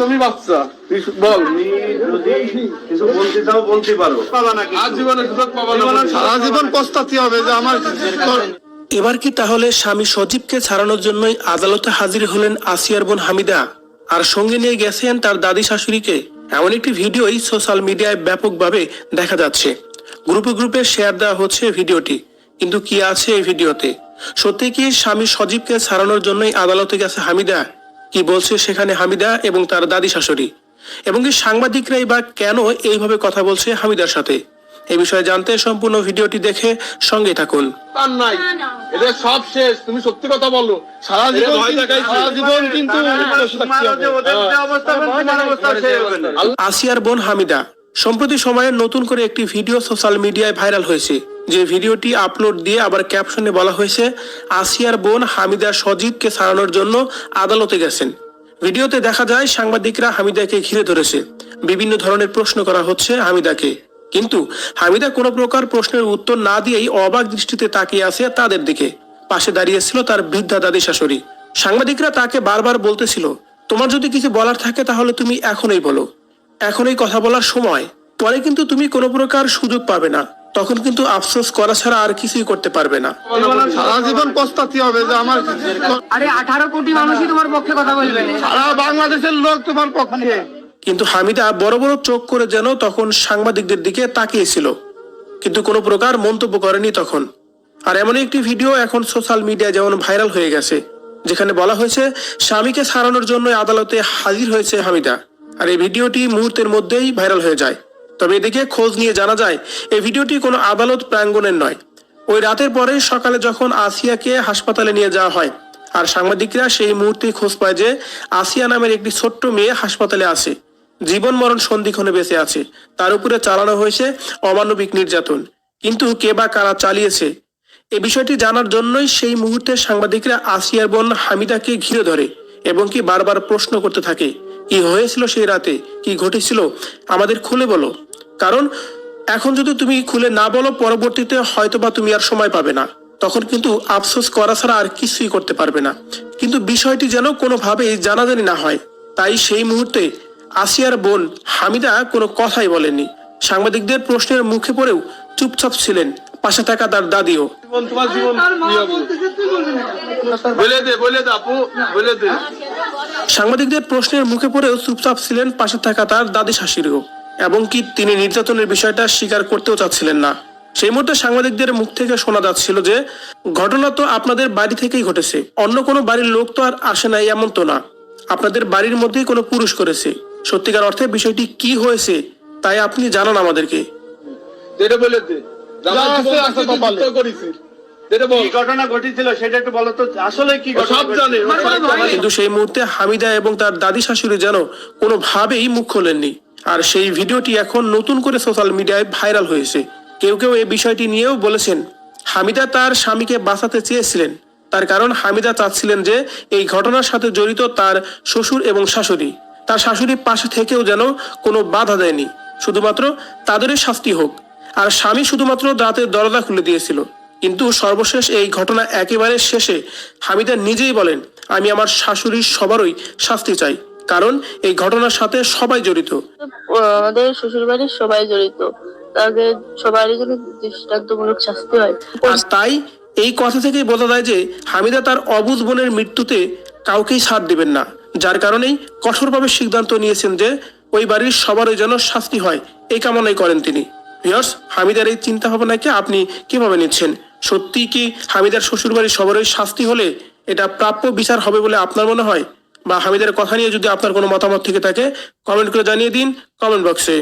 তুমি বাচ্চা বল, যদি কিছু বলতে চাও বলতে পারো, আজীবনের সুযোগ পাবা না, সারা জীবন পস্তাতে হবে যে আমার। এবার কি তাহলে স্বামী সজীবকে ছাড়ানোর জন্যই আদালতে হাজির হলেন আসিয়ার বোন হামিদা, আর সঙ্গে নিয়ে গেছেন তার দাদি শাশুড়িকে? এমন একটি ভিডিওই সোশ্যাল মিডিয়ায় ব্যাপকভাবে দেখা যাচ্ছে। গ্রুপে গ্রুপে শেয়ার দেওয়া হচ্ছে ভিডিওটি। কিন্তু কি আছে এই ভিডিওতে? সত্যি কি স্বামী সজীবকে ছাড়ানোর জন্যই আদালতে গেছে হামিদা? কি বলছে সেখানে হামিদা এবং তার দাদি শাশুড়ি? এবং কি সাংবাদিকরাই বা কেন এইভাবে কথা বলছে হামিদার সাথে? এই বিষয়ে জানতে সম্পূর্ণ ভিডিওটি দেখে সঙ্গে থাকুন। তার নাই, এদের সব শেষ। তুমি সত্যি কথা বলো, সারা জীবন কিন্তু আসিয়ার বোন হামিদা সম্প্রতি সময়ে নতুন করে একটি ভিডিও সোশ্যাল মিডিয়ায় ভাইরাল হয়েছে। যে ভিডিওটি আপলোড দিয়ে আবার ক্যাপশনে বলা হয়েছে, আসিয়ার বোন হামিদা সজীবকে ছাড়ানোর জন্য আদালতে গেছেন। ভিডিওতে দেখা যায় সাংবাদিকরা হামিদাকে ঘিরে ধরেছে। বিভিন্ন ধরনের প্রশ্ন করা হচ্ছে হামিদাকে, কিন্তু হামিদা কোনো প্রকার প্রশ্নের উত্তর না দিয়েই অবাক দৃষ্টিতে তাকিয়ে আছে তাদের দিকে। পাশে দাঁড়িয়েছিল তার বৃদ্ধা দাদি শাশুড়ি। সাংবাদিকরা তাকে বারবার বলতেছিল, তোমার যদি কিছু বলার থাকে তাহলে তুমি এখনই বলো, এখনই কথা বলার সময়, পরে কিন্তু তুমি কোনো প্রকার সুযোগ পাবে না, তখন কিন্তু আফসোস করা ছাড়া আর কিছুই করতে পারবে না। সারা জীবন পস্তাতে হবে যে আমার। আরে 18 কোটি মানুষই তোমার পক্ষে কথা বলবে, সারা বাংলাদেশের লোক তোমার পক্ষে। কিন্তু হামিদা বড় বড় চোখ করে যেন তখন সাংবাদিকদের দিকে তাকিয়েছিল, কিন্তু কোনো প্রকার মন্তব্য করেনি তখন। আর এমন একটি ভিডিও এখন সোশ্যাল মিডিয়ায় যেমন ভাইরাল হয়ে গেছে, যেখানে বলা হয়েছে স্বামীকে ছাড়ানোর জন্য আদালতে হাজির হয়েছে হামিদা। আর এই ভিডিওটি মুহূর্তের মধ্যেই ভাইরাল হয়ে যায়। তবে এদিকে খোঁজ নিয়ে জানা যায় এই ভিডিওটি কোনো আদালত প্রাঙ্গণের নয়। ওই রাতের পরে সকালে যখন আসিয়াকে হাসপাতালে নিয়ে যাওয়া হয়, আর সাংবাদিকরা সেই মুহূর্তে খোঁজ পায় যে আসিয়া নামের একটি ছোট্ট মেয়ে হাসপাতালে আছে, জীবন মরণ সন্ধিক্ষণে বেঁচে আছে, তার উপরে চালানো হয়েছে অমানবিক নির্যাতন। কিন্তু কে বা কারা চালিয়েছে এই বিষয়টি জানার জন্যই সেই মুহূর্তে সাংবাদিকরা আসিয়ার বোন হামিদাকে ঘিরে ধরে এবং কি বারবার প্রশ্ন করতে থাকে, কি হয়েছিল সেই রাতে, কি ঘটেছিল, আমাদের খুলে বলো। কারণ এখন যদি তুমি খুলে না বলো, পরবর্তীতে হয়তোবা তুমি আর সময় পাবে না, তখন কিন্তু আফসোস করা ছাড়া আর কিছুই করতে পারবে না। কিন্তু বিষয়টি যেন কোনোভাবেই জানাজানি না হয়, তাই সেই মুহূর্তে আসিয়ার বোন হামিদা কোনো কথাই বলেননি। সাংবাদিকদের প্রশ্নের মুখে পড়েও চুপচাপ ছিলেন পাশে থাকা তার দাদিও। তোমার জীবন বলে দে, বলে দে আপু, বলে দে। সাংবাদিকদের প্রশ্নের মুখে পড়েও চুপচাপ ছিলেন পাশে থাকা তার দাদি শাশুড়িও, এবং কি তিনি নির্যাতনের বিষয়টা স্বীকার করতেও চাচ্ছিলেন না। সেই মুহূর্তে সাংবাদিকদের মুখ থেকে শোনা যাচ্ছিল যে ঘটনা তো আপনাদের বাড়ি থেকেই ঘটেছে, অন্য কোনো বাড়ির লোক তো আর আসে নাই, এমন তো না, আপনাদের বাড়ির মধ্যেই কোনো পুরুষ করেছে। সত্যিকার অর্থে বিষয়টি কি হয়েছে তাই আপনি জানান আমাদেরকে। যেটা বলে দে, ঘটনা ঘটেছিল সেটা একটু বলো তো, আসলে কি সব জানে। কিন্তু সেই মুহূর্তে হামিদা এবং তার দাদি শাশুড়ি যেন কোনোভাবেই মুখ খোলেননি। আর সেই ভিডিওটি এখন নতুন করে সোশ্যাল মিডিয়ায় ভাইরাল হয়েছে। কেউ কেউ এই বিষয়টি নিয়েও বলেছেন হামিদা তার স্বামীকে বাঁচাতে চেয়েছিলেন, তার কারণ হামিদা চাচ্ছিলেন যে এই ঘটনার সাথে জড়িত তার শ্বশুর এবং শাশুড়ি, তার শাশুড়ি পাশে থেকেও যেন কোনো বাধা দেয়নি, শুধুমাত্র তাদেরই শাস্তি হোক। আর স্বামী শুধুমাত্র রাতের দরজা খুলে দিয়েছিল। কিন্তু সর্বশেষ এই ঘটনা একেবারে শেষে হামিদা নিজেই বলেন, আমি আমার শাশুড়ির সবারই শাস্তি চাই, কারণ এই ঘটনার সাথে সবাই জড়িত। আমাদের শ্বশুর বাড়ির সবাই জড়িত, তাদের সবারই জন্য দৃষ্টান্তমূলক শাস্তি হয়। আর তাই এই কথা থেকেই বোঝা যায় যে হামিদা তার অবুঝ বোনের মৃত্যুতে কাউকেই ছাড় দিবেন না, যার কারণেই কঠোরভাবে সিদ্ধান্ত নিয়েছেন যে ওই বাড়ির সবারই যেন শাস্তি হয়, এই কামনাই করেন তিনি। ভিউয়ার্স, হামিদার এই চিন্তা ভাবনাকে আপনি কিভাবে নিচ্ছেন? সত্যি কি হামিদার শ্বশুর বাড়ির সবারই শাস্তি হলে এটা প্রাপ্য বিচার হবে বলে আপনার মনে হয়? বা হামিদার কথা নিয়ে যদি আপনার কোনো মতামত থেকে থাকে, কমেন্ট করে জানিয়ে দিন কমেন্ট বক্সে।